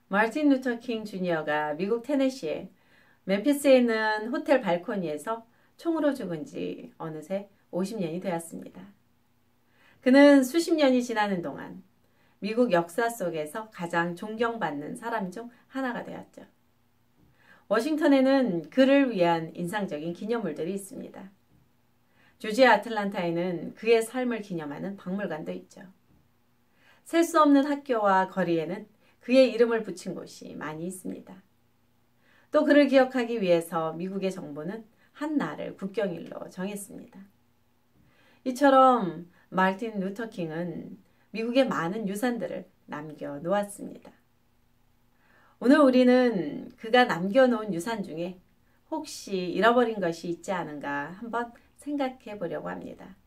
마틴 루터 킹 주니어가 미국 테네시의 멤피스에 있는 호텔 발코니에서 총으로 죽은 지 어느새 50년이 되었습니다. 그는 수십 년이 지나는 동안 미국 역사 속에서 가장 존경받는 사람 중 하나가 되었죠. 워싱턴에는 그를 위한 인상적인 기념물들이 있습니다. 조지아 아틀란타에는 그의 삶을 기념하는 박물관도 있죠. 셀 수 없는 학교와 거리에는 그의 이름을 붙인 곳이 많이 있습니다. 또 그를 기억하기 위해서 미국의 정부는 한 날을 국경일로 정했습니다. 이처럼 마틴 루터 킹은 미국의 많은 유산들을 남겨놓았습니다. 오늘 우리는 그가 남겨놓은 유산 중에 혹시 잃어버린 것이 있지 않은가 한번 생각해 보려고 합니다.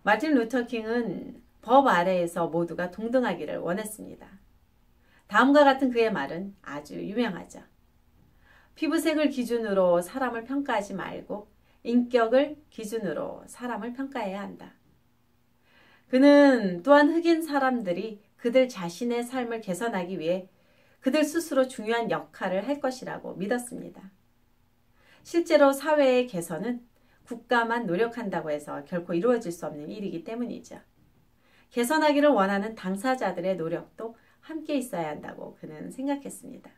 마틴 루터 킹은 법 아래에서 모두가 동등하기를 원했습니다. 다음과 같은 그의 말은 아주 유명하죠. 피부색을 기준으로 사람을 평가하지 말고 인격을 기준으로 사람을 평가해야 한다. 그는 또한 흑인 사람들이 그들 자신의 삶을 개선하기 위해 그들 스스로 중요한 역할을 할 것이라고 믿었습니다. 실제로 사회의 개선은 국가만 노력한다고 해서 결코 이루어질 수 없는 일이기 때문이죠. 개선하기를 원하는 당사자들의 노력도 함께 있어야 한다고 그는 생각했습니다.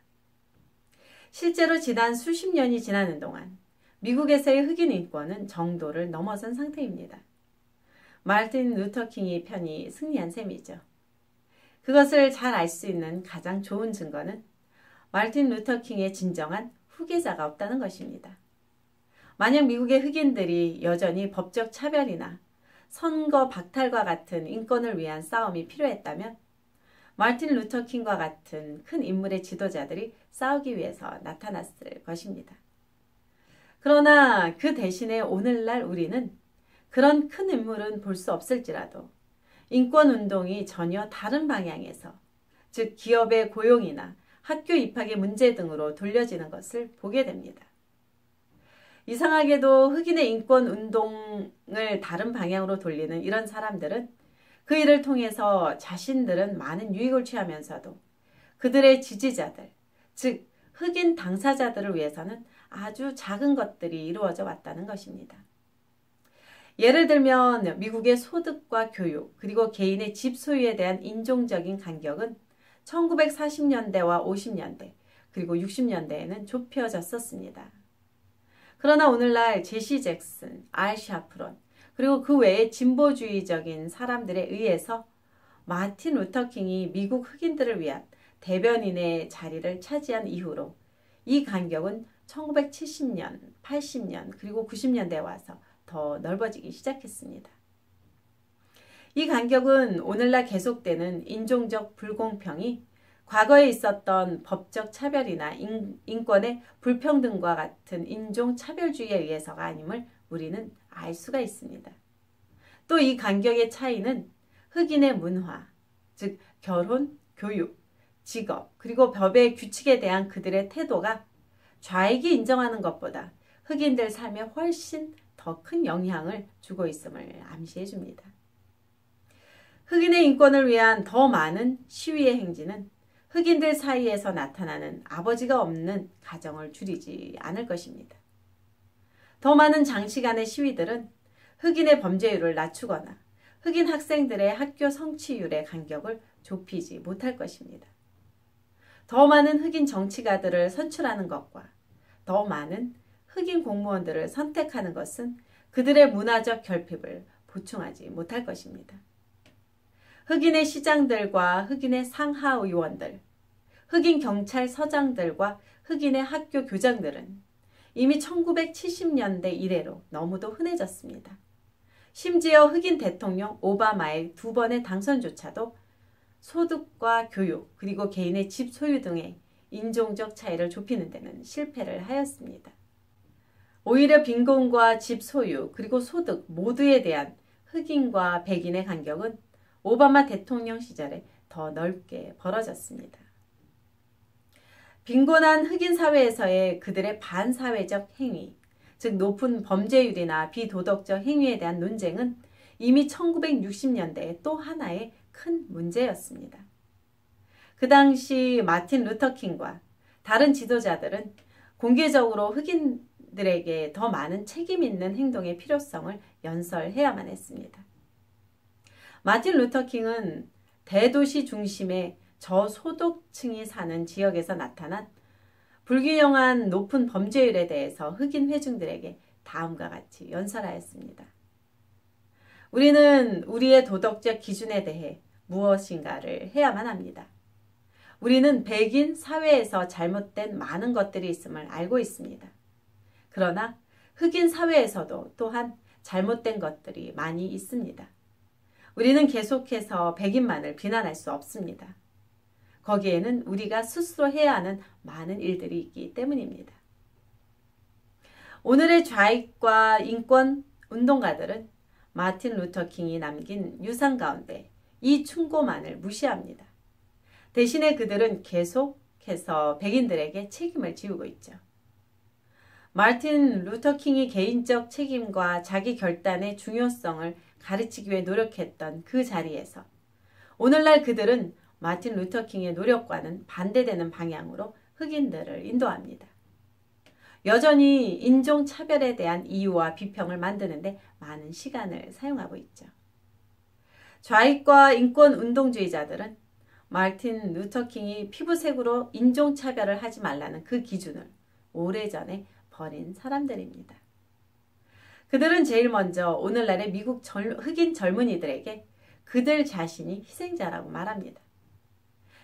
실제로 지난 수십 년이 지나는 동안 미국에서의 흑인 인권은 정도를 넘어선 상태입니다. 마틴 루터 킹의 편이 승리한 셈이죠. 그것을 잘 알 수 있는 가장 좋은 증거는 마틴 루터 킹의 진정한 후계자가 없다는 것입니다. 만약 미국의 흑인들이 여전히 법적 차별이나 선거 박탈과 같은 인권을 위한 싸움이 필요했다면 마틴 루터 킹과 같은 큰 인물의 지도자들이 싸우기 위해서 나타났을 것입니다. 그러나 그 대신에 오늘날 우리는 그런 큰 인물은 볼 수 없을지라도 인권운동이 전혀 다른 방향에서, 즉 기업의 고용이나 학교 입학의 문제 등으로 돌려지는 것을 보게 됩니다. 이상하게도 흑인의 인권운동을 다른 방향으로 돌리는 이런 사람들은 그 일을 통해서 자신들은 많은 유익을 취하면서도 그들의 지지자들, 즉 흑인 당사자들을 위해서는 아주 작은 것들이 이루어져 왔다는 것입니다. 예를 들면 미국의 소득과 교육, 그리고 개인의 집 소유에 대한 인종적인 간격은 1940년대와 50년대, 그리고 60년대에는 좁혀졌었습니다. 그러나 오늘날 제시 잭슨, 알 샤프론, 그리고 그 외에 진보주의적인 사람들에 의해서 마틴 루터 킹이 미국 흑인들을 위한 대변인의 자리를 차지한 이후로 이 간격은 1970년, 80년, 그리고 90년대에 와서 더 넓어지기 시작했습니다. 이 간격은 오늘날 계속되는 인종적 불공평이 과거에 있었던 법적 차별이나 인권의 불평등과 같은 인종차별주의에 의해서가 아님을 우리는 알 수가 있습니다. 또 이 간격의 차이는 흑인의 문화, 즉 결혼, 교육, 직업, 그리고 법의 규칙에 대한 그들의 태도가 좌익이 인정하는 것보다 흑인들 삶에 훨씬 더 큰 영향을 주고 있음을 암시해 줍니다. 흑인의 인권을 위한 더 많은 시위의 행진은 흑인들 사이에서 나타나는 아버지가 없는 가정을 줄이지 않을 것입니다. 더 많은 장시간의 시위들은 흑인의 범죄율을 낮추거나 흑인 학생들의 학교 성취율의 간격을 좁히지 못할 것입니다. 더 많은 흑인 정치가들을 선출하는 것과 더 많은 흑인 공무원들을 선택하는 것은 그들의 문화적 결핍을 보충하지 못할 것입니다. 흑인의 시장들과 흑인의 상하의원들, 흑인 경찰서장들과 흑인의 학교 교장들은 이미 1970년대 이래로 너무도 흔해졌습니다. 심지어 흑인 대통령 오바마의 2번의 당선조차도 소득과 교육, 그리고 개인의 집 소유 등의 인종적 차이를 좁히는 데는 실패를 하였습니다. 오히려 빈곤과 집 소유, 그리고 소득 모두에 대한 흑인과 백인의 간격은 오바마 대통령 시절에 더 넓게 벌어졌습니다. 빈곤한 흑인 사회에서의 그들의 반사회적 행위, 즉 높은 범죄율이나 비도덕적 행위에 대한 논쟁은 이미 1960년대에 또 하나의 큰 문제였습니다. 그 당시 마틴 루터 킹과 다른 지도자들은 공개적으로 흑인들에게 더 많은 책임 있는 행동의 필요성을 연설해야만 했습니다. 마틴 루터 킹은 대도시 중심의 저소득층이 사는 지역에서 나타난 불균형한 높은 범죄율에 대해서 흑인 회중들에게 다음과 같이 연설하였습니다. 우리는 우리의 도덕적 기준에 대해 무엇인가를 해야만 합니다. 우리는 백인 사회에서 잘못된 많은 것들이 있음을 알고 있습니다. 그러나 흑인 사회에서도 또한 잘못된 것들이 많이 있습니다. 우리는 계속해서 백인만을 비난할 수 없습니다. 거기에는 우리가 스스로 해야 하는 많은 일들이 있기 때문입니다. 오늘의 좌익과 인권 운동가들은 마틴 루터 킹이 남긴 유산 가운데 이 충고만을 무시합니다. 대신에 그들은 계속해서 백인들에게 책임을 지우고 있죠. 마틴 루터 킹이 개인적 책임과 자기 결단의 중요성을 가르치기 위해 노력했던 그 자리에서 오늘날 그들은 마틴 루터 킹의 노력과는 반대되는 방향으로 흑인들을 인도합니다. 여전히 인종차별에 대한 이유와 비평을 만드는데 많은 시간을 사용하고 있죠. 좌익과 인권운동주의자들은 마틴 루터 킹이 피부색으로 인종차별을 하지 말라는 그 기준을 오래전에 버린 사람들입니다. 그들은 제일 먼저 오늘날의 미국 흑인 젊은이들에게 그들 자신이 희생자라고 말합니다.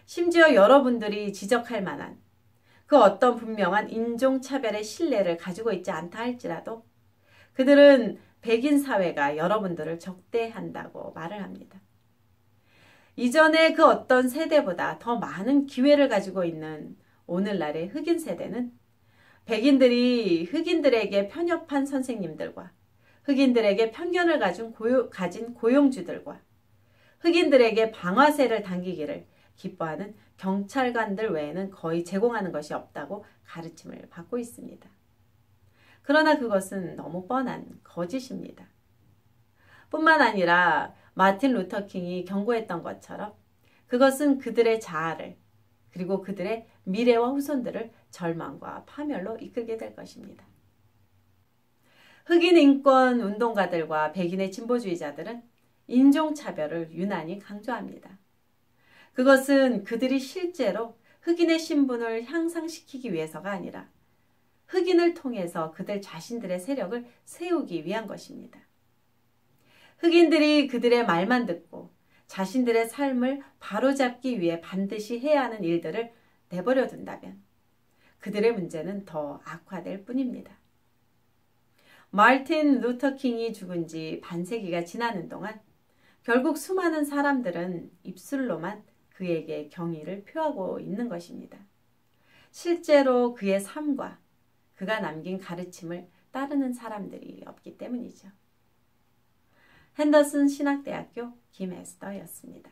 심지어 여러분들이 지적할 만한 그 어떤 분명한 인종차별의 신뢰를 가지고 있지 않다 할지라도 그들은 백인 사회가 여러분들을 적대한다고 말을 합니다. 이전의 그 어떤 세대보다 더 많은 기회를 가지고 있는 오늘날의 흑인 세대는 백인들이 흑인들에게 편협한 선생님들과 흑인들에게 편견을 가진 고용주들과 흑인들에게 방아쇠를 당기기를 기뻐하는 경찰관들 외에는 거의 제공하는 것이 없다고 가르침을 받고 있습니다. 그러나 그것은 너무 뻔한 거짓입니다. 뿐만 아니라 마틴 루터 킹이 경고했던 것처럼 그것은 그들의 자아를 그리고 그들의 미래와 후손들을 절망과 파멸로 이끌게 될 것입니다. 흑인 인권 운동가들과 백인의 진보주의자들은 인종차별을 유난히 강조합니다. 그것은 그들이 실제로 흑인의 신분을 향상시키기 위해서가 아니라 흑인을 통해서 그들 자신들의 세력을 세우기 위한 것입니다. 흑인들이 그들의 말만 듣고 자신들의 삶을 바로잡기 위해 반드시 해야 하는 일들을 내버려 둔다면 그들의 문제는 더 악화될 뿐입니다. 마틴 루터 킹이 죽은 지 반세기가 지나는 동안 결국 수많은 사람들은 입술로만 그에게 경의를 표하고 있는 것입니다. 실제로 그의 삶과 그가 남긴 가르침을 따르는 사람들이 없기 때문이죠. 핸더슨 신학대학교 김에스더였습니다.